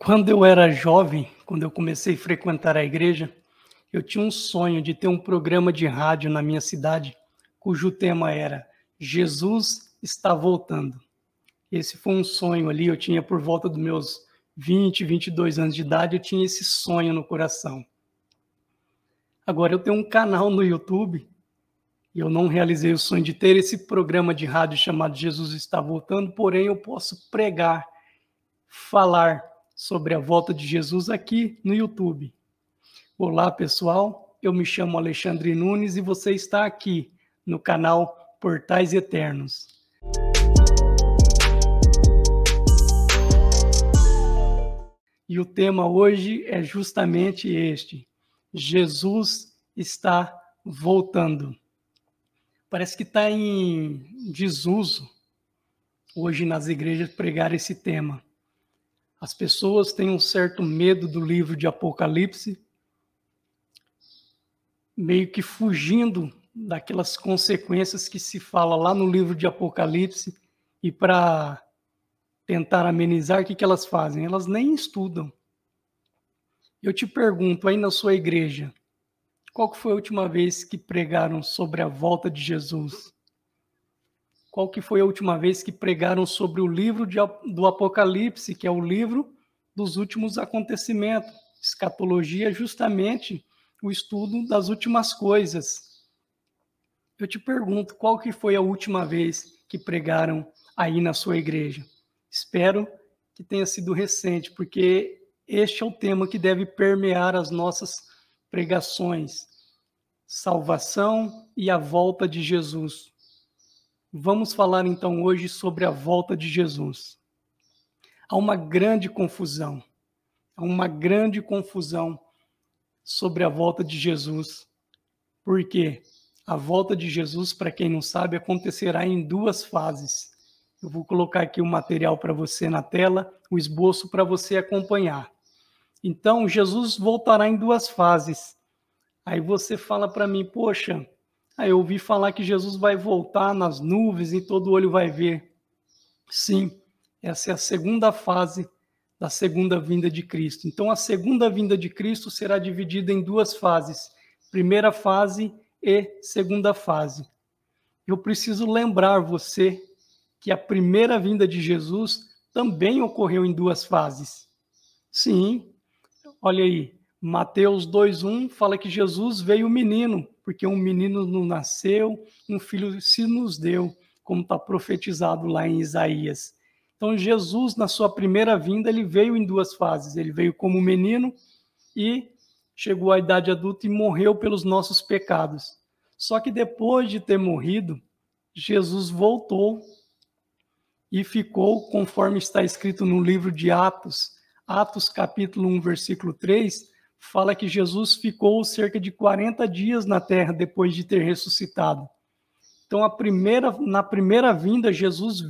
Quando eu era jovem, quando eu comecei a frequentar a igreja, eu tinha um sonho de ter um programa de rádio na minha cidade, cujo tema era Jesus está voltando. Esse foi um sonho ali, eu tinha por volta dos meus 22 anos de idade, eu tinha esse sonho no coração. Agora eu tenho um canal no YouTube e eu não realizei o sonho de ter esse programa de rádio chamado Jesus está voltando, porém eu posso pregar, falar sobre a volta de Jesus aqui no YouTube. Olá, pessoal. Eu me chamo Alexandre Nunes e você está aqui no canal Portais Eternos. E o tema hoje é justamente este: Jesus está voltando. Parece que está em desuso hoje nas igrejas pregar esse tema. As pessoas têm um certo medo do livro de Apocalipse, meio que fugindo daquelas consequências que se fala lá no livro de Apocalipse, e para tentar amenizar, o que elas fazem? Elas nem estudam. Eu te pergunto, aí na sua igreja, qual que foi a última vez que pregaram sobre a volta de Jesus? Qual que foi a última vez que pregaram sobre o livro do Apocalipse, que é o livro dos últimos acontecimentos? Escatologia é justamente o estudo das últimas coisas. Eu te pergunto, qual que foi a última vez que pregaram aí na sua igreja? Espero que tenha sido recente, porque este é o tema que deve permear as nossas pregações: salvação e a volta de Jesus. Vamos falar então hoje sobre a volta de Jesus. Há uma grande confusão sobre a volta de Jesus. Por quê? A volta de Jesus, para quem não sabe, acontecerá em duas fases. Eu vou colocar aqui o material para você na tela, o esboço para você acompanhar. Então, Jesus voltará em duas fases. Aí você fala para mim, poxa, eu ouvi falar que Jesus vai voltar nas nuvens e todo olho vai ver. Sim, essa é a segunda fase da segunda vinda de Cristo. Então, a segunda vinda de Cristo será dividida em duas fases: primeira fase e segunda fase. Eu preciso lembrar você que a primeira vinda de Jesus também ocorreu em duas fases. Sim, olha aí, Mateus 2:1 fala que Jesus veio menino, porque um menino nos nasceu, um filho se nos deu, como está profetizado lá em Isaías. Então, Jesus, na sua primeira vinda, ele veio em duas fases. Ele veio como menino e chegou à idade adulta e morreu pelos nossos pecados. Só que depois de ter morrido, Jesus voltou e ficou, conforme está escrito no livro de Atos, Atos capítulo 1, versículo 3, fala que Jesus ficou cerca de 40 dias na terra depois de ter ressuscitado. Então, na primeira vinda, Jesus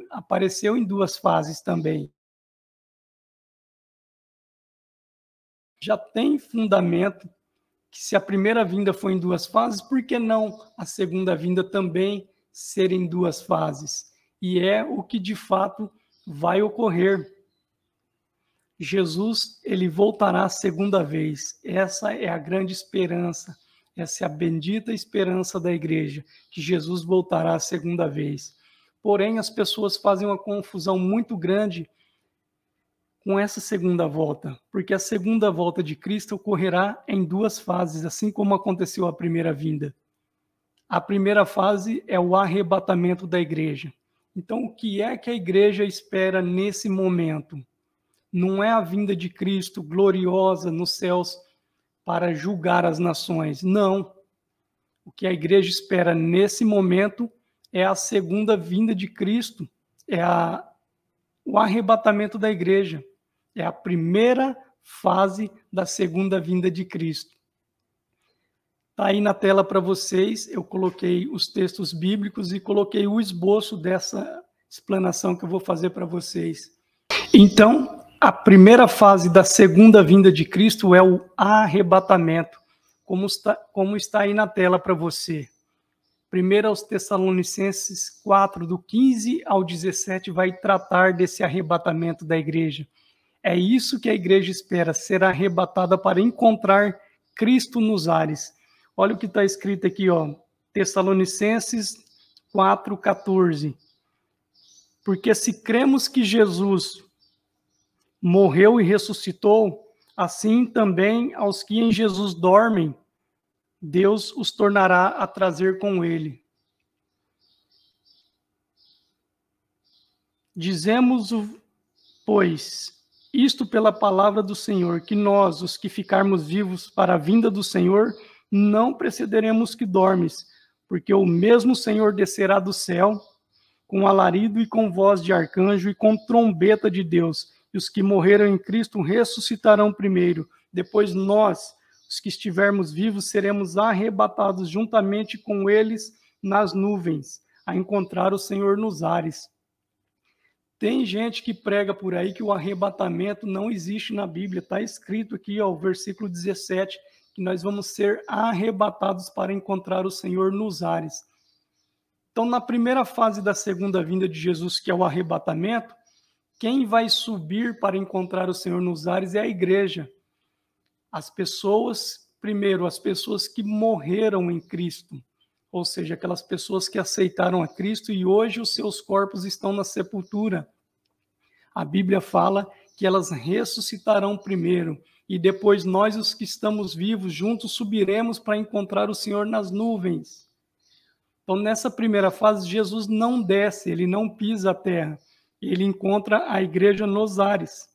apareceu em duas fases também. Já tem fundamento que, se a primeira vinda foi em duas fases, por que não a segunda vinda também ser em duas fases? E é o que de fato vai ocorrer. Jesus, ele voltará a segunda vez. Essa é a grande esperança. Essa é a bendita esperança da igreja, que Jesus voltará a segunda vez. Porém, as pessoas fazem uma confusão muito grande com essa segunda volta, porque a segunda volta de Cristo ocorrerá em duas fases, assim como aconteceu a primeira vinda. A primeira fase é o arrebatamento da igreja. Então, o que é que a igreja espera nesse momento? Não é a vinda de Cristo gloriosa nos céus para julgar as nações. Não. O que a igreja espera nesse momento é a segunda vinda de Cristo, o arrebatamento da igreja. É a primeira fase da segunda vinda de Cristo. Está aí na tela para vocês, eu coloquei os textos bíblicos e coloquei o esboço dessa explanação que eu vou fazer para vocês. Então, a primeira fase da segunda vinda de Cristo é o arrebatamento, como está aí na tela para você. 1 aos Tessalonicenses 4, do 15 ao 17, vai tratar desse arrebatamento da igreja. É isso que a igreja espera, ser arrebatada para encontrar Cristo nos ares. Olha o que está escrito aqui, ó, Tessalonicenses 4,14. Porque se cremos que Jesus morreu e ressuscitou, assim também aos que em Jesus dormem, Deus os tornará a trazer com ele. Dizemos, pois, isto pela palavra do Senhor, que nós, os que ficarmos vivos para a vinda do Senhor, não precederemos que dormes, porque o mesmo Senhor descerá do céu, com alarido e com voz de arcanjo e com trombeta de Deus, e os que morreram em Cristo ressuscitarão primeiro. Depois nós, os que estivermos vivos, seremos arrebatados juntamente com eles nas nuvens, a encontrar o Senhor nos ares. Tem gente que prega por aí que o arrebatamento não existe na Bíblia. Está escrito aqui, ó, o versículo 17, que nós vamos ser arrebatados para encontrar o Senhor nos ares. Então, na primeira fase da segunda vinda de Jesus, que é o arrebatamento, quem vai subir para encontrar o Senhor nos ares é a igreja. As pessoas, primeiro, as pessoas que morreram em Cristo, ou seja, aquelas pessoas que aceitaram a Cristo e hoje os seus corpos estão na sepultura. A Bíblia fala que elas ressuscitarão primeiro e depois nós, os que estamos vivos, juntos subiremos para encontrar o Senhor nas nuvens. Então, nessa primeira fase, Jesus não desce, ele não pisa a terra, ele encontra a igreja nos ares.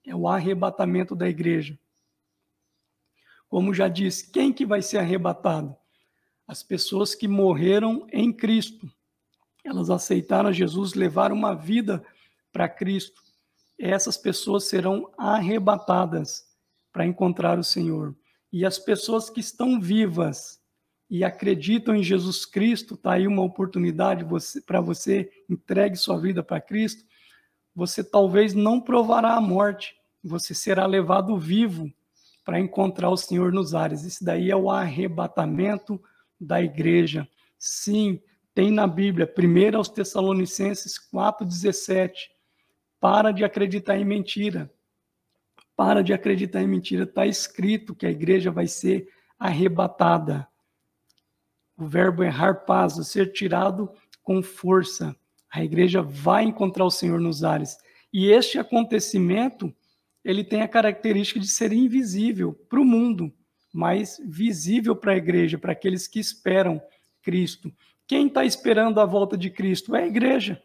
É o arrebatamento da igreja. Como já disse, quem que vai ser arrebatado? As pessoas que morreram em Cristo. Elas aceitaram Jesus, levaram uma vida para Cristo. Essas pessoas serão arrebatadas para encontrar o Senhor. E as pessoas que estão vivas e acreditam em Jesus Cristo, está aí uma oportunidade para você, entregue sua vida para Cristo, você talvez não provará a morte, você será levado vivo para encontrar o Senhor nos ares. Isso daí é o arrebatamento da igreja. Sim, tem na Bíblia, 1 aos Tessalonicenses 4,17. Para de acreditar em mentira. Para de acreditar em mentira. Está escrito que a igreja vai ser arrebatada. O verbo é harpazo, ser tirado com força. A igreja vai encontrar o Senhor nos ares. E este acontecimento, ele tem a característica de ser invisível para o mundo, mas visível para a igreja, para aqueles que esperam Cristo. Quem está esperando a volta de Cristo? É a igreja.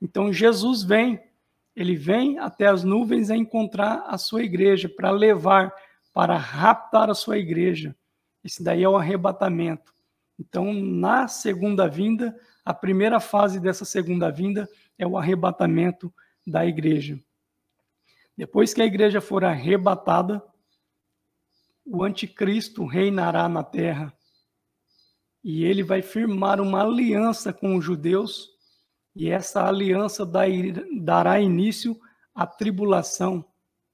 Então Jesus vem, ele vem até as nuvens a encontrar a sua igreja, para levar, para raptar a sua igreja. Esse daí é o arrebatamento. Então, na segunda vinda, a primeira fase dessa segunda vinda é o arrebatamento da igreja. Depois que a igreja for arrebatada, o anticristo reinará na terra e ele vai firmar uma aliança com os judeus e essa aliança dará início à tribulação,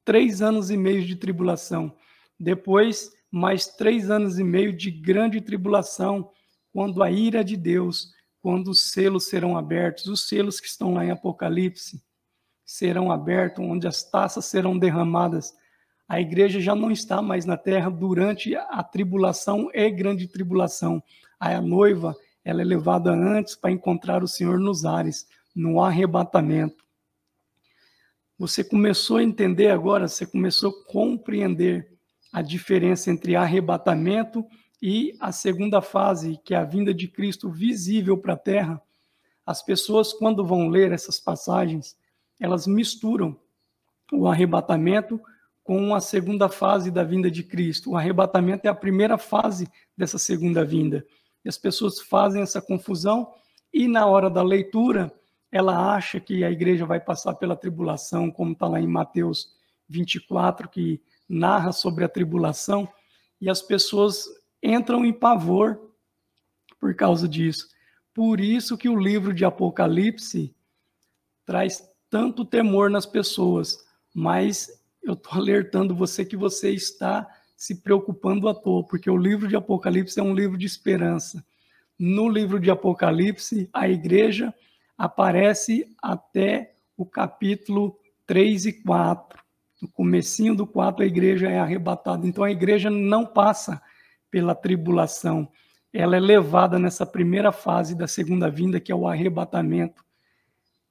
3 anos e meio de tribulação. Depois, mais 3 anos e meio de grande tribulação, quando a ira de Deus, quando os selos serão abertos, os selos que estão lá em Apocalipse serão abertos, onde as taças serão derramadas. A igreja já não está mais na terra durante a tribulação e grande tribulação. A noiva, ela é levada antes para encontrar o Senhor nos ares, no arrebatamento. Você começou a entender agora, você começou a compreender a diferença entre arrebatamento e a segunda fase, que é a vinda de Cristo visível para a terra. As pessoas, quando vão ler essas passagens, elas misturam o arrebatamento com a segunda fase da vinda de Cristo. O arrebatamento é a primeira fase dessa segunda vinda. E as pessoas fazem essa confusão e na hora da leitura, ela acha que a igreja vai passar pela tribulação, como está lá em Mateus 24, que narra sobre a tribulação, e as pessoas entram em pavor por causa disso. Por isso que o livro de Apocalipse traz tanto temor nas pessoas, mas eu estou alertando você que você está se preocupando à toa, porque o livro de Apocalipse é um livro de esperança. No livro de Apocalipse, a igreja aparece até o capítulo 3 e 4. No comecinho do 4, a igreja é arrebatada. Então, a igreja não passa pela tribulação. Ela é levada nessa primeira fase da segunda vinda, que é o arrebatamento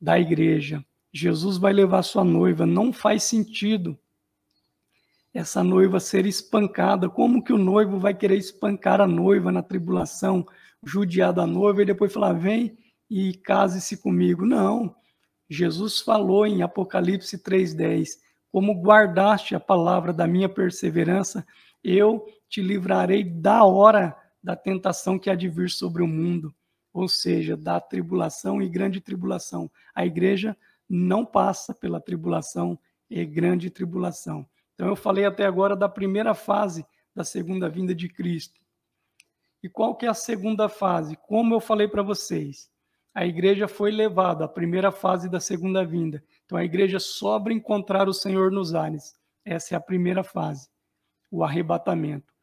da igreja. Jesus vai levar sua noiva. Não faz sentido essa noiva ser espancada. Como que o noivo vai querer espancar a noiva na tribulação, judiar da noiva e depois falar, vem e case-se comigo? Não. Jesus falou em Apocalipse 3:10, como guardaste a palavra da minha perseverança, eu te livrarei da hora da tentação que há de vir sobre o mundo, ou seja, da tribulação e grande tribulação. A igreja não passa pela tribulação e grande tribulação. Então, eu falei até agora da primeira fase da segunda vinda de Cristo. E qual que é a segunda fase? Como eu falei para vocês, a igreja foi levada à primeira fase da segunda vinda. Então, a igreja sobra encontrar o Senhor nos ares. Essa é a primeira fase, o arrebatamento.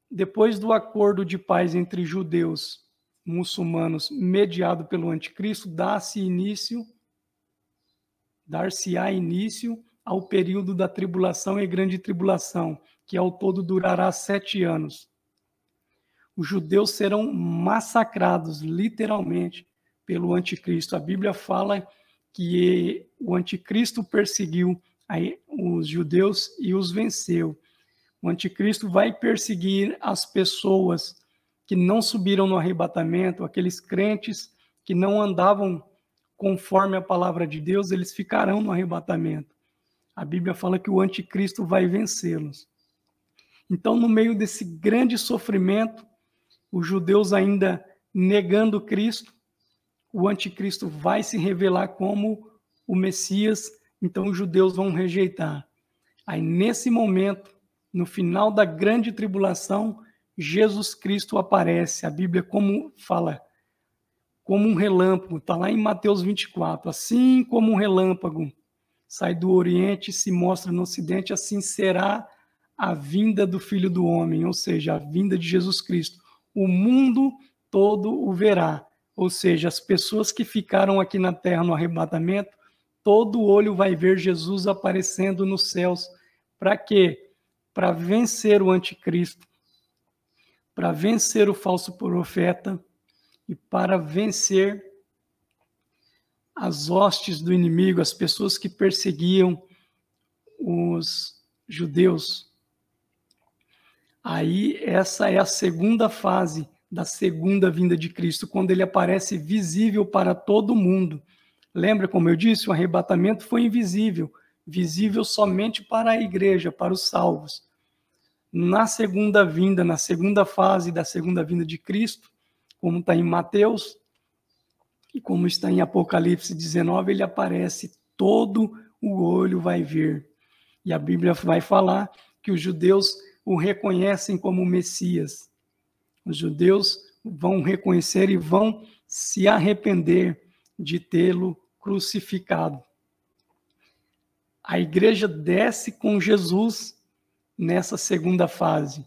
Depois do acordo de paz entre judeus e muçulmanos, mediado pelo anticristo, dar-se-á início ao período da tribulação e grande tribulação, que ao todo durará 7 anos. Os judeus serão massacrados, literalmente, pelo anticristo. A Bíblia fala que o anticristo perseguiu os judeus e os venceu. O anticristo vai perseguir as pessoas que não subiram no arrebatamento, aqueles crentes que não andavam conforme a palavra de Deus, eles ficarão no arrebatamento. A Bíblia fala que o anticristo vai vencê-los. Então, no meio desse grande sofrimento, os judeus ainda negando Cristo, o anticristo vai se revelar como o Messias, então os judeus vão rejeitar. Aí, nesse momento, no final da grande tribulação, Jesus Cristo aparece. A Bíblia como fala, como um relâmpago, está lá em Mateus 24, assim como um relâmpago sai do Oriente e se mostra no Ocidente, assim será a vinda do Filho do Homem, ou seja, a vinda de Jesus Cristo. O mundo todo o verá, ou seja, as pessoas que ficaram aqui na terra no arrebatamento, todo olho vai ver Jesus aparecendo nos céus. Para quê? Para vencer o anticristo, para vencer o falso profeta e para vencer as hostes do inimigo, as pessoas que perseguiam os judeus. Aí, essa é a segunda fase da segunda vinda de Cristo, quando ele aparece visível para todo mundo. Lembra, como eu disse, o arrebatamento foi invisível, visível somente para a igreja, para os salvos. Na segunda vinda, na segunda fase da segunda vinda de Cristo, como está em Mateus, e como está em Apocalipse 19, ele aparece, todo o olho vai ver. E a Bíblia vai falar que os judeus o reconhecem como Messias. Os judeus vão reconhecer e vão se arrepender de tê-lo crucificado. A igreja desce com Jesus nessa segunda fase.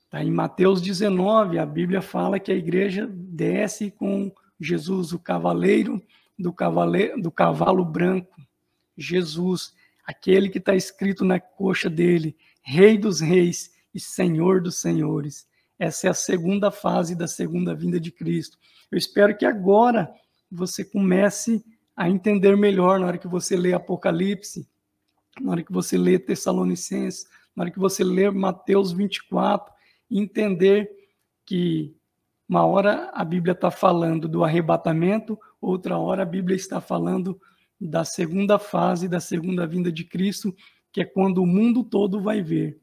Tá, em Mateus 19, a Bíblia fala que a igreja desce com Jesus, o cavaleiro do cavalo branco. Jesus, aquele que está escrito na coxa dele, Rei dos Reis e Senhor dos Senhores. Essa é a segunda fase da segunda vinda de Cristo. Eu espero que agora você comece a entender melhor na hora que você lê Apocalipse, na hora que você lê Tessalonicenses, na hora que você lê Mateus 24, entender que uma hora a Bíblia está falando do arrebatamento, outra hora a Bíblia está falando da segunda fase da segunda vinda de Cristo, que é quando o mundo todo vai ver.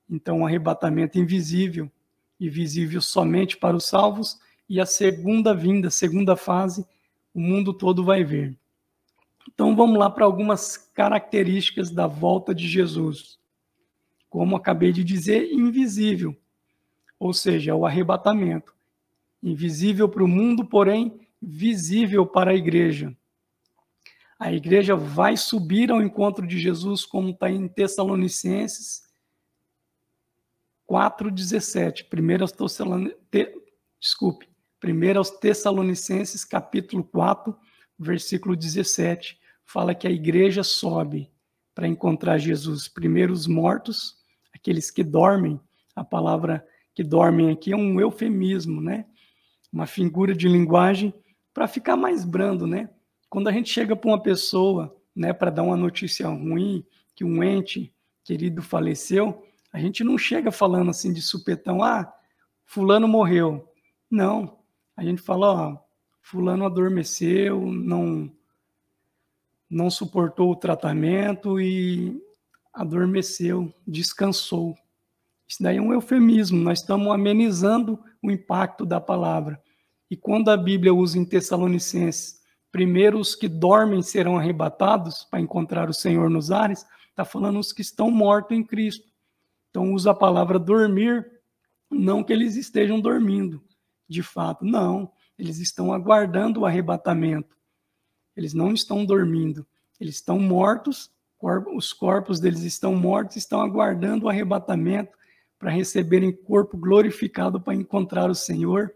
Então, o arrebatamento invisível e visível somente para os salvos, e a segunda vinda, segunda fase, o mundo todo vai ver. Então, vamos lá para algumas características da volta de Jesus. Como acabei de dizer, invisível, ou seja, o arrebatamento. Invisível para o mundo, porém, visível para a igreja. A igreja vai subir ao encontro de Jesus, como está em Tessalonicenses 4,17. 1 aos Tessalonicenses, capítulo 4, versículo 17, fala que a igreja sobe. para encontrar Jesus. Primeiro os mortos, aqueles que dormem. A palavra que dormem aqui é um eufemismo, né? Uma figura de linguagem para ficar mais brando, né? Quando a gente chega para uma pessoa, né, para dar uma notícia ruim, que um ente querido faleceu, a gente não chega falando assim de supetão, fulano morreu. Não, a gente fala, fulano adormeceu, não suportou o tratamento e adormeceu, descansou. Isso daí é um eufemismo, nós estamos amenizando o impacto da palavra. E quando a Bíblia usa em Tessalonicenses, primeiro os que dormem serão arrebatados para encontrar o Senhor nos ares, está falando os que estão mortos em Cristo. Então usa a palavra dormir, não que eles estejam dormindo, de fato, não. Eles estão aguardando o arrebatamento. Eles não estão dormindo, eles estão mortos, os corpos deles estão mortos, estão aguardando o arrebatamento para receberem corpo glorificado para encontrar o Senhor.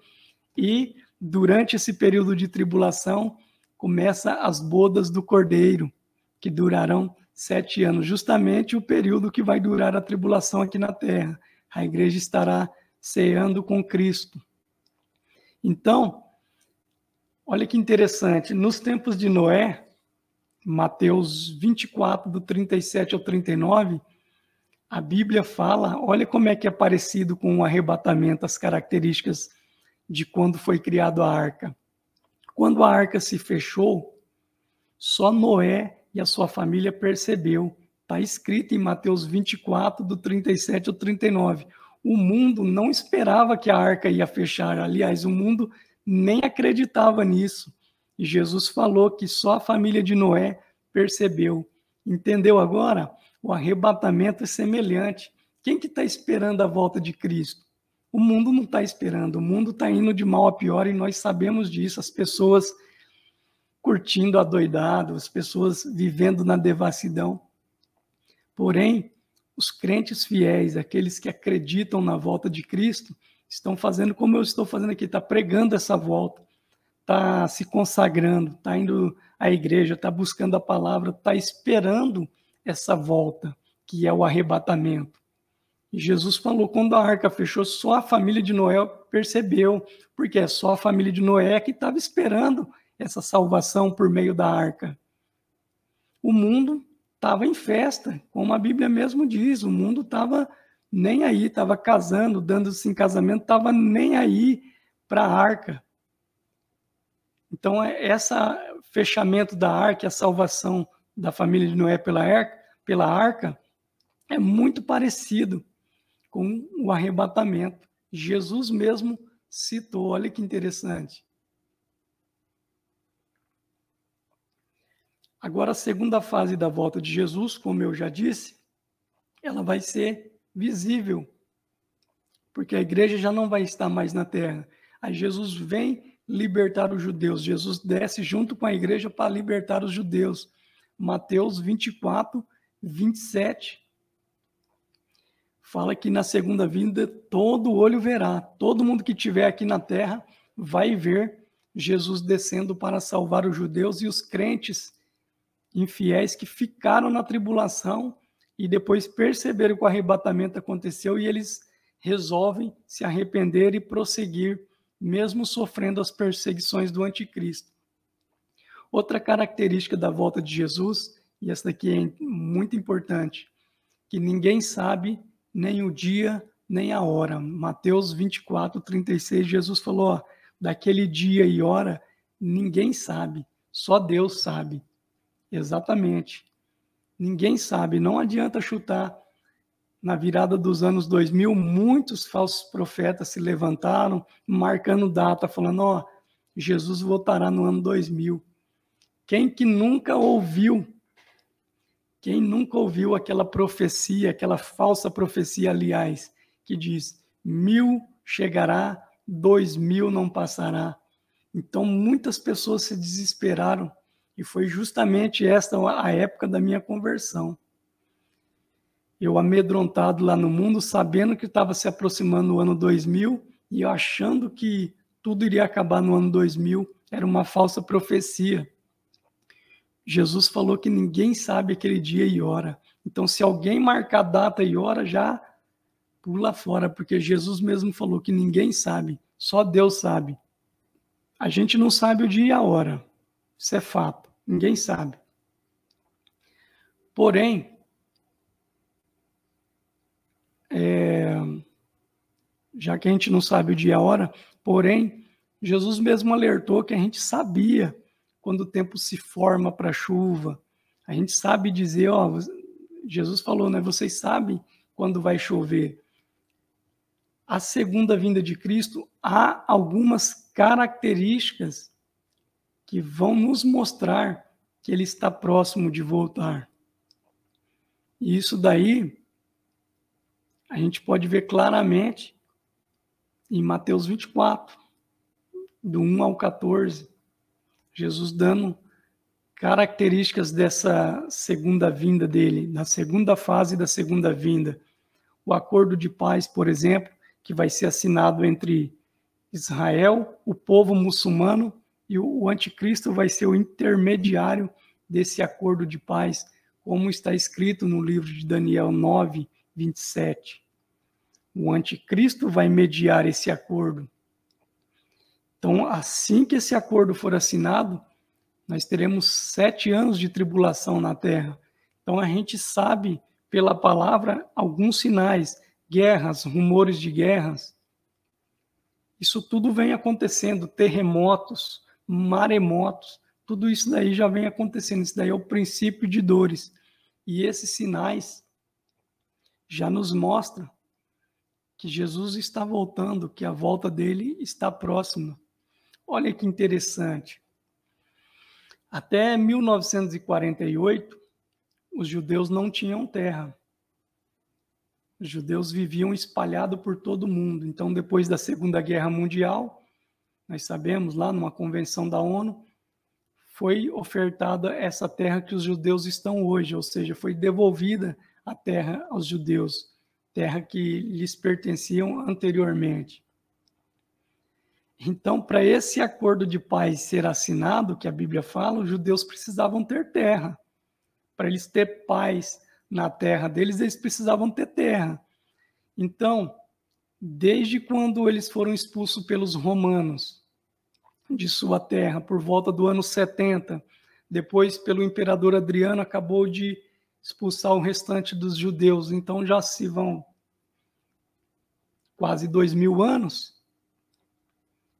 E durante esse período de tribulação, começa as bodas do Cordeiro, que durarão 7 anos, justamente o período que vai durar a tribulação aqui na terra. A igreja estará ceando com Cristo. Então, olha que interessante, nos tempos de Noé, Mateus 24, do 37 ao 39, a Bíblia fala, olha como é que é parecido com o arrebatamento, as características de quando foi criado a arca. Quando a arca se fechou, só Noé e a sua família percebeu. Está escrito em Mateus 24, do 37 ao 39. O mundo não esperava que a arca ia fechar. Aliás, o mundo nem acreditava nisso. E Jesus falou que só a família de Noé percebeu. Entendeu agora? O arrebatamento é semelhante. Quem que está esperando a volta de Cristo? O mundo não está esperando. O mundo está indo de mal a pior e nós sabemos disso. As pessoas curtindo a doidado, as pessoas vivendo na devassidão. Porém, os crentes fiéis, aqueles que acreditam na volta de Cristo, estão fazendo como eu estou fazendo aqui, está pregando essa volta, está se consagrando, está indo à igreja, está buscando a palavra, está esperando essa volta, que é o arrebatamento. E Jesus falou, quando a arca fechou, só a família de Noé percebeu, porque é só a família de Noé que estava esperando essa salvação por meio da arca. O mundo estava em festa, como a Bíblia mesmo diz, o mundo estava nem aí, estava casando, dando-se em casamento, estava nem aí para a arca. Então, esse fechamento da arca, a salvação da família de Noé pela arca, é muito parecido com o arrebatamento. Jesus mesmo citou, olha que interessante. Agora, a segunda fase da volta de Jesus, como eu já disse, ela vai ser visível, porque a igreja já não vai estar mais na terra. Aí Jesus vem libertar os judeus, Jesus desce junto com a igreja para libertar os judeus. Mateus 24, 27, fala que na segunda vinda todo olho verá, todo mundo que estiver aqui na terra vai ver Jesus descendo para salvar os judeus e os crentes infiéis que ficaram na tribulação e depois perceberam que o arrebatamento aconteceu e eles resolvem se arrepender e prosseguir, mesmo sofrendo as perseguições do anticristo. Outra característica da volta de Jesus, e essa daqui é muito importante, que ninguém sabe nem o dia, nem a hora. Mateus 24, 36, Jesus falou, daquele dia e hora, ninguém sabe, só Deus sabe. Exatamente. Ninguém sabe, não adianta chutar. Na virada dos anos 2000, muitos falsos profetas se levantaram, marcando data, falando, Jesus voltará no ano 2000. Quem nunca ouviu aquela profecia, aquela falsa profecia, aliás, que diz, 1000 chegará, 2000 não passará. Então, muitas pessoas se desesperaram, e foi justamente esta a época da minha conversão. Eu amedrontado lá no mundo, sabendo que estava se aproximando o ano 2000, e eu achando que tudo iria acabar no ano 2000, era uma falsa profecia. Jesus falou que ninguém sabe aquele dia e hora. Então, se alguém marcar data e hora, já pula fora, porque Jesus mesmo falou que ninguém sabe, só Deus sabe. A gente não sabe o dia e a hora, isso é fato, ninguém sabe. Porém, já que a gente não sabe o dia e a hora, porém, Jesus mesmo alertou que a gente sabia quando o tempo se forma para a chuva. A gente sabe dizer, ó, Jesus falou, né? Vocês sabem quando vai chover. A segunda vinda de Cristo, há algumas características que vão nos mostrar que ele está próximo de voltar. E isso daí a gente pode ver claramente em Mateus 24, do 1 ao 14, Jesus dando características dessa segunda vinda dele, na segunda fase da segunda vinda. O acordo de paz, por exemplo, que vai ser assinado entre Israel, o povo muçulmano, e o anticristo vai ser o intermediário desse acordo de paz, como está escrito no livro de Daniel 9, 27. O anticristo vai mediar esse acordo. Então, assim que esse acordo for assinado, nós teremos 7 anos de tribulação na Terra. Então, a gente sabe, pela palavra, alguns sinais, guerras, rumores de guerras. Isso tudo vem acontecendo, terremotos, maremotos, tudo isso daí já vem acontecendo. Isso daí é o princípio de dores. E esses sinais já nos mostram que Jesus está voltando, que a volta dele está próxima. Olha que interessante. Até 1948, os judeus não tinham terra. Os judeus viviam espalhados por todo o mundo. Então, depois da Segunda Guerra Mundial, nós sabemos, lá numa convenção da ONU, foi ofertada essa terra que os judeus estão hoje, ou seja, foi devolvida a terra aos judeus, terra que lhes pertenciam anteriormente. Então, para esse acordo de paz ser assinado, que a Bíblia fala, os judeus precisavam ter terra. Para eles ter paz na terra deles, eles precisavam ter terra. Então, desde quando eles foram expulsos pelos romanos de sua terra, por volta do ano 70, depois pelo imperador Adriano, acabou de expulsar o restante dos judeus. Então, já se vão quase 2000 anos.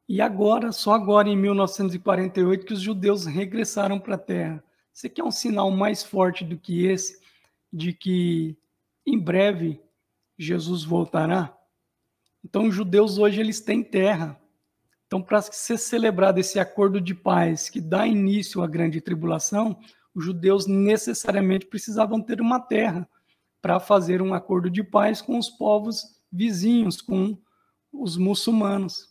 E agora, só agora em 1948, que os judeus regressaram para a terra. Você quer um sinal mais forte do que esse, de que em breve Jesus voltará? Então, os judeus hoje eles têm terra. Então, para ser celebrado esse acordo de paz que dá início à grande tribulação, os judeus necessariamente precisavam ter uma terra para fazer um acordo de paz com os povos vizinhos, com os muçulmanos.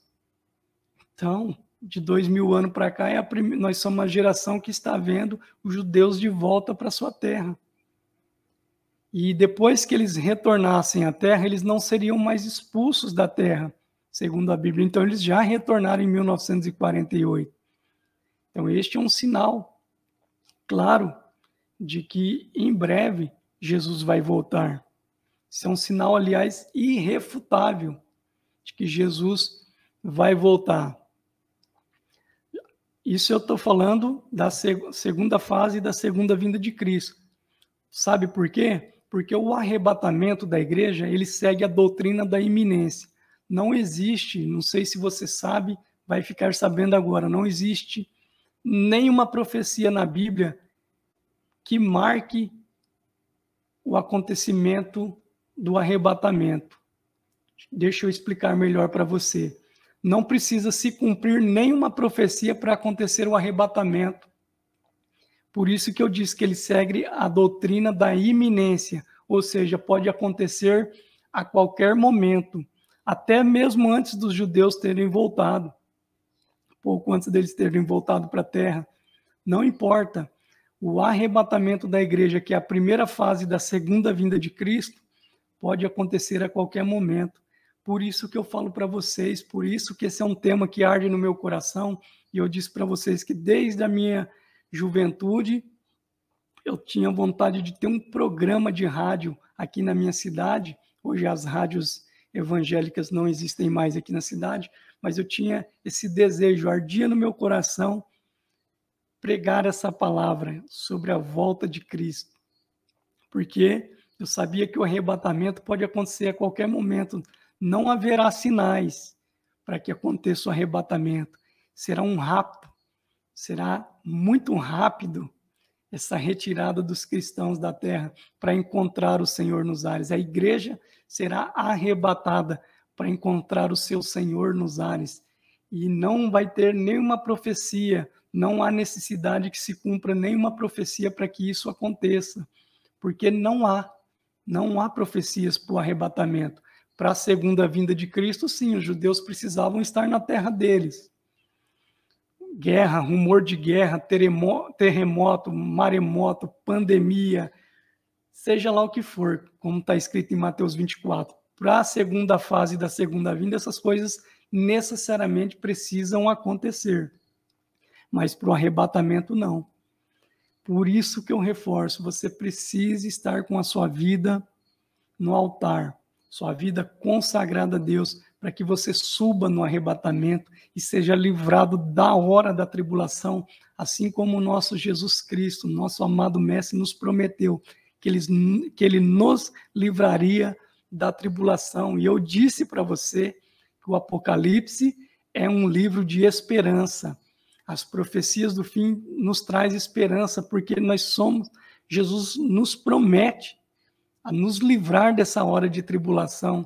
Então, de 2000 anos para cá, nós somos uma geração que está vendo os judeus de volta para sua terra. E depois que eles retornassem à terra, eles não seriam mais expulsos da terra, segundo a Bíblia. Então, eles já retornaram em 1948. Então, este é um sinal claro de que em breve Jesus vai voltar. Isso é um sinal, aliás, irrefutável de que Jesus vai voltar. Isso eu estou falando da segunda fase da segunda vinda de Cristo. Sabe por quê? Porque o arrebatamento da igreja, ele segue a doutrina da iminência. Não existe, não sei se você sabe, vai ficar sabendo agora, não existe nenhuma profecia na Bíblia que marque o acontecimento do arrebatamento. Deixa eu explicar melhor para você. Não precisa se cumprir nenhuma profecia para acontecer o arrebatamento. Por isso que eu disse que ele segue a doutrina da iminência, ou seja, pode acontecer a qualquer momento, até mesmo antes dos judeus terem voltado, pouco antes deles terem voltado para a terra. Não importa. O arrebatamento da igreja, que é a primeira fase da segunda vinda de Cristo, pode acontecer a qualquer momento. Por isso que eu falo para vocês, por isso que esse é um tema que arde no meu coração, e eu disse para vocês que desde a minha juventude, eu tinha vontade de ter um programa de rádio aqui na minha cidade. Hoje as rádios evangélicas não existem mais aqui na cidade, mas eu tinha esse desejo, ardia no meu coração, pregar essa palavra sobre a volta de Cristo. Porque eu sabia que o arrebatamento pode acontecer a qualquer momento. Não haverá sinais para que aconteça o arrebatamento. Será um rapto, será muito rápido essa retirada dos cristãos da terra para encontrar o Senhor nos ares. A igreja será arrebatada para encontrar o seu Senhor nos ares. E não vai ter nenhuma profecia, não há necessidade que se cumpra nenhuma profecia para que isso aconteça, porque não há profecias para o arrebatamento. Para a segunda vinda de Cristo, sim, os judeus precisavam estar na terra deles. Guerra, rumor de guerra, terremoto, maremoto, pandemia, seja lá o que for, como está escrito em Mateus 24. Para a segunda fase da segunda vinda, essas coisas necessariamente precisam acontecer. Mas para o arrebatamento, não. Por isso que eu reforço, você precisa estar com a sua vida no altar, sua vida consagrada a Deus, para que você suba no arrebatamento e seja livrado da hora da tribulação, assim como o nosso Jesus Cristo, nosso amado Mestre, nos prometeu que ele nos livraria da tribulação. E eu disse para você que o Apocalipse é um livro de esperança. As profecias do fim nos traz esperança, porque Jesus nos promete a nos livrar dessa hora de tribulação.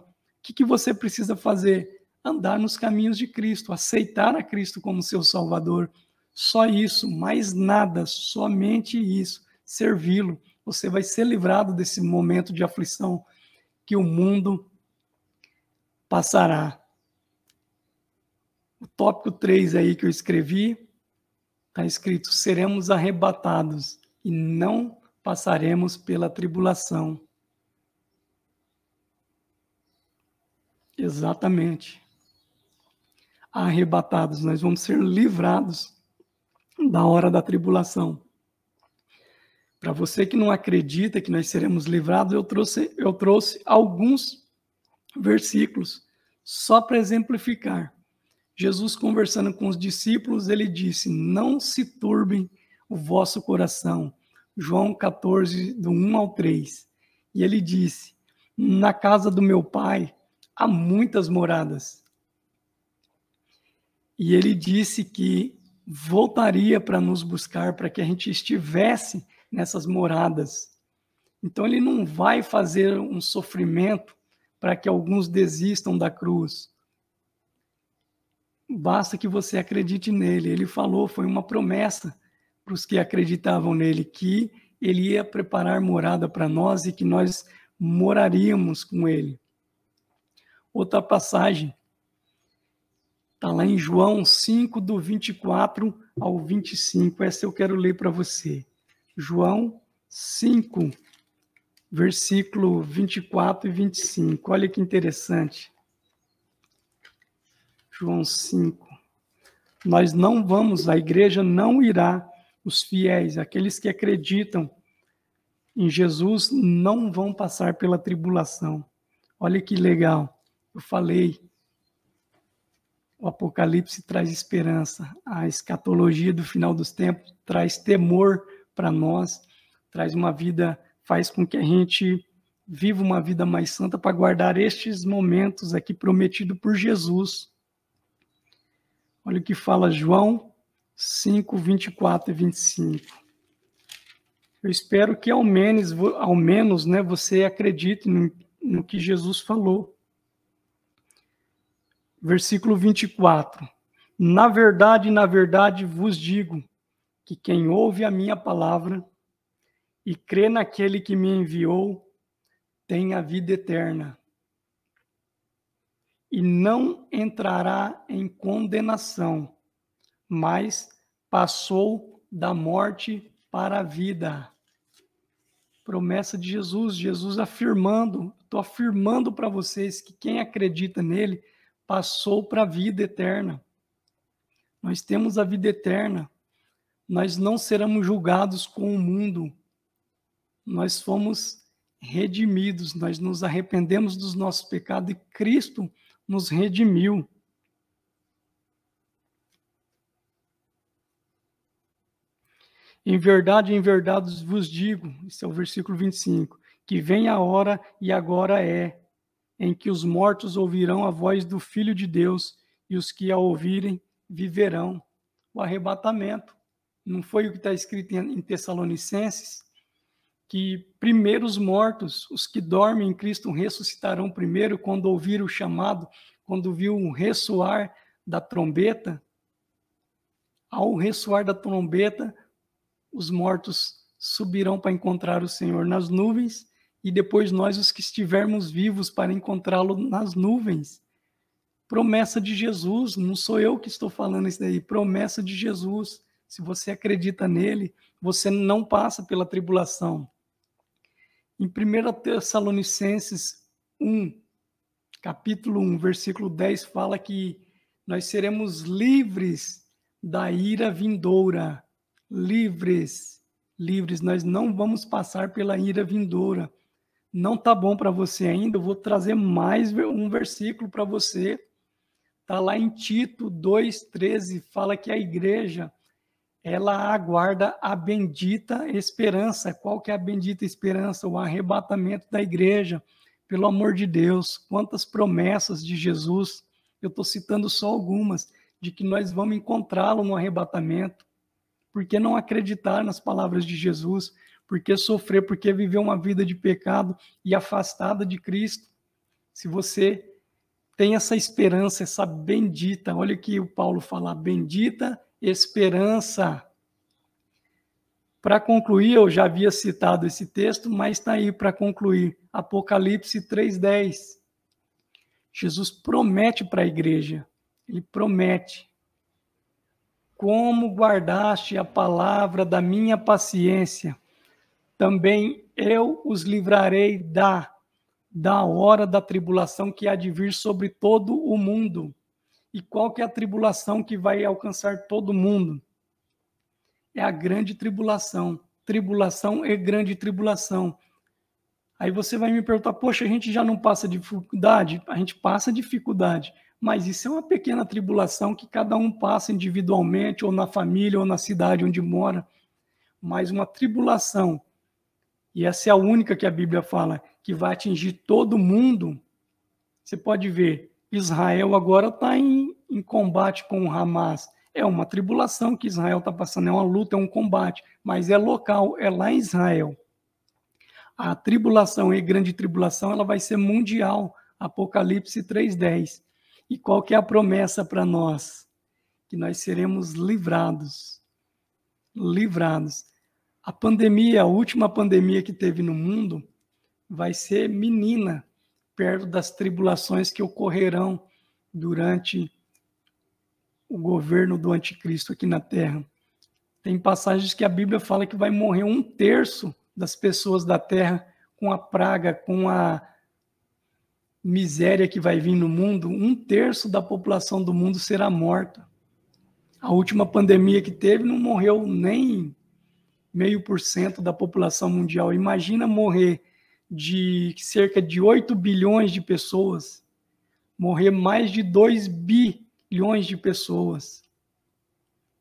O que você precisa fazer? Andar nos caminhos de Cristo, aceitar a Cristo como seu Salvador. Só isso, mais nada, somente isso, servi-lo. Você vai ser livrado desse momento de aflição que o mundo passará. O tópico 3 aí que eu escrevi, está escrito: seremos arrebatados e não passaremos pela tribulação. Exatamente. Arrebatados, nós vamos ser livrados da hora da tribulação. Para você que não acredita que nós seremos livrados, eu trouxe alguns versículos só para exemplificar. Jesus, conversando com os discípulos, ele disse: não se turbem o vosso coração. João 14, do 1 ao 3. E ele disse: na casa do meu pai há muitas moradas. E ele disse que voltaria para nos buscar, para que a gente estivesse nessas moradas. Então ele não vai fazer um sofrimento para que alguns desistam da cruz. Basta que você acredite nele. Ele falou, foi uma promessa para os que acreditavam nele, que ele ia preparar morada para nós e que nós moraríamos com ele. Outra passagem está lá em João 5, do 24 ao 25. Essa eu quero ler para você. João 5, versículo 24 e 25. Olha que interessante. João 5. Nós não vamos, a igreja não irá, os fiéis, aqueles que acreditam em Jesus, não vão passar pela tribulação. Olha que legal. Eu falei, o Apocalipse traz esperança, a escatologia do final dos tempos traz temor para nós, traz uma vida, faz com que a gente viva uma vida mais santa para guardar estes momentos aqui prometidos por Jesus. Olha o que fala João 5, 24 e 25. Eu espero que ao menos, né, você acredite no que Jesus falou. Versículo 24. Na verdade vos digo, que quem ouve a minha palavra e crê naquele que me enviou, tem a vida eterna. E não entrará em condenação, mas passou da morte para a vida. Promessa de Jesus, Jesus afirmando, estou afirmando para vocês que quem acredita nele passou para a vida eterna. Nós temos a vida eterna. Nós não seremos julgados com o mundo. nós fomos redimidos, nós nos arrependemos dos nossos pecados e Cristo nos redimiu. Em verdade vos digo, esse é o versículo 25, que vem a hora e agora é, em que os mortos ouvirão a voz do Filho de Deus e os que a ouvirem viverão. O arrebatamento. Não foi o que está escrito em Tessalonicenses? Que primeiro os mortos, os que dormem em Cristo, ressuscitarão primeiro quando ouvir o chamado, quando viu o ressoar da trombeta. Ao ressoar da trombeta, os mortos subirão para encontrar o Senhor nas nuvens, e depois nós, os que estivermos vivos, para encontrá-lo nas nuvens. Promessa de Jesus, não sou eu que estou falando isso daí, promessa de Jesus. Se você acredita nele, você não passa pela tribulação. Em 1 Tessalonicenses 1, capítulo 1, versículo 10, fala que nós seremos livres da ira vindoura. Livres, nós não vamos passar pela ira vindoura. Não tá bom para você ainda? Eu vou trazer mais um versículo para você. Está lá em Tito 2,13, fala que a igreja, ela aguarda a bendita esperança. Qual que é a bendita esperança? O arrebatamento da igreja. Pelo amor de Deus, quantas promessas de Jesus. Eu estou citando só algumas, de que nós vamos encontrá-lo no arrebatamento. Por que não acreditar nas palavras de Jesus? Por que sofrer? Por que viver uma vida de pecado e afastada de Cristo? Se você tem essa esperança, essa bendita, olha o que o Paulo fala, bendita esperança. Para concluir, eu já havia citado esse texto, mas está aí para concluir. Apocalipse 3,10. Jesus promete para a igreja, ele promete. Como guardaste a palavra da minha paciência, também eu os livrarei da hora da tribulação que há de vir sobre todo o mundo. E qual que é a tribulação que vai alcançar todo mundo? É a grande tribulação. Tribulação e grande tribulação. Aí você vai me perguntar, poxa, a gente já não passa dificuldade? A gente passa dificuldade, mas isso é uma pequena tribulação que cada um passa individualmente, ou na família, ou na cidade onde mora. Mas uma tribulação, e essa é a única que a Bíblia fala, que vai atingir todo mundo. Você pode ver, Israel agora está em combate com o Hamas. É uma tribulação que Israel está passando, é uma luta, é um combate, mas é local, é lá em Israel. A tribulação e grande tribulação, ela vai ser mundial, Apocalipse 3,10. E qual que é a promessa para nós? Que nós seremos livrados. Livrados. A pandemia, a última pandemia que teve no mundo, vai ser menina, perto das tribulações que ocorrerão durante o governo do anticristo aqui na Terra. Tem passagens que a Bíblia fala que vai morrer 1/3 das pessoas da Terra com a praga, com a miséria que vai vir no mundo. 1/3 da população do mundo será morta. A última pandemia que teve não morreu nem 0,5% da população mundial. Imagina morrer de cerca de 8 bilhões de pessoas, morrer mais de 2 bilhões de pessoas.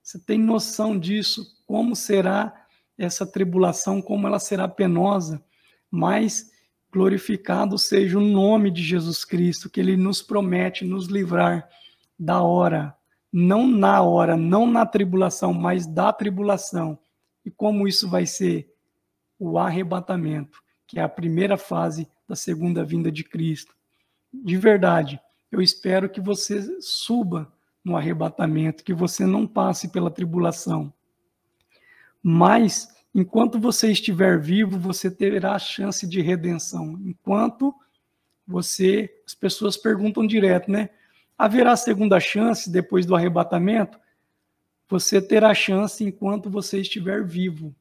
Você tem noção disso? Como será essa tribulação, como ela será penosa? Mas glorificado seja o nome de Jesus Cristo, que ele nos promete nos livrar da hora, não na tribulação, mas da tribulação. E como isso vai ser? O arrebatamento, que é a primeira fase da segunda vinda de Cristo. De verdade, eu espero que você suba no arrebatamento, que você não passe pela tribulação. Mas, enquanto você estiver vivo, você terá a chance de redenção. Enquanto as pessoas perguntam direto, né? Haverá segunda chance depois do arrebatamento? Você terá chance enquanto você estiver vivo.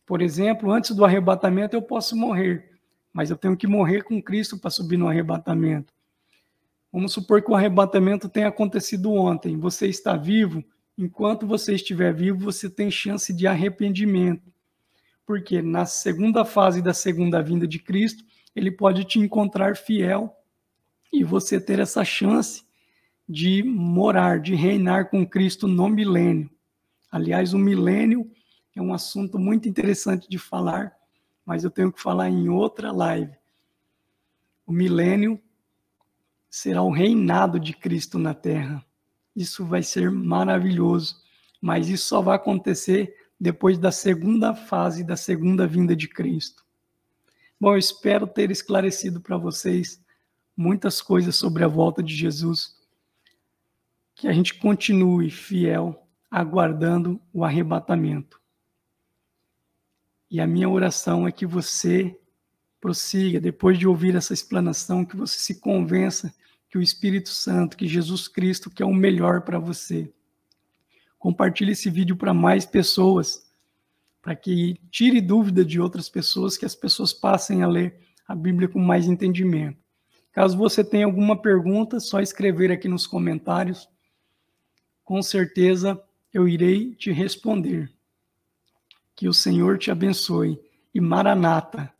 Por exemplo, antes do arrebatamento eu posso morrer, mas eu tenho que morrer com Cristo para subir no arrebatamento. Vamos supor que o arrebatamento tenha acontecido ontem. Você está vivo? Enquanto você estiver vivo, você tem chance de arrependimento. porque na segunda fase da segunda vinda de Cristo, ele pode te encontrar fiel e você ter essa chance de morar, de reinar com Cristo no milênio. Aliás, o milênio é um assunto muito interessante de falar, mas eu tenho que falar em outra live. O milênio será o reinado de Cristo na Terra. Isso vai ser maravilhoso, mas isso só vai acontecer depois da segunda fase da segunda vinda de Cristo. Bom, eu espero ter esclarecido para vocês muitas coisas sobre a volta de Jesus. Que a gente continue fiel, aguardando o arrebatamento. E a minha oração é que você prossiga, depois de ouvir essa explanação, que você se convença que o Espírito Santo, que Jesus Cristo, que é o melhor para você. Compartilhe esse vídeo para mais pessoas, para que tire dúvida de outras pessoas, que as pessoas passem a ler a Bíblia com mais entendimento. Caso você tenha alguma pergunta, só escrever aqui nos comentários. Com certeza eu irei te responder. Que o Senhor te abençoe. E Maranata,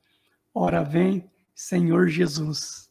ora vem, Senhor Jesus.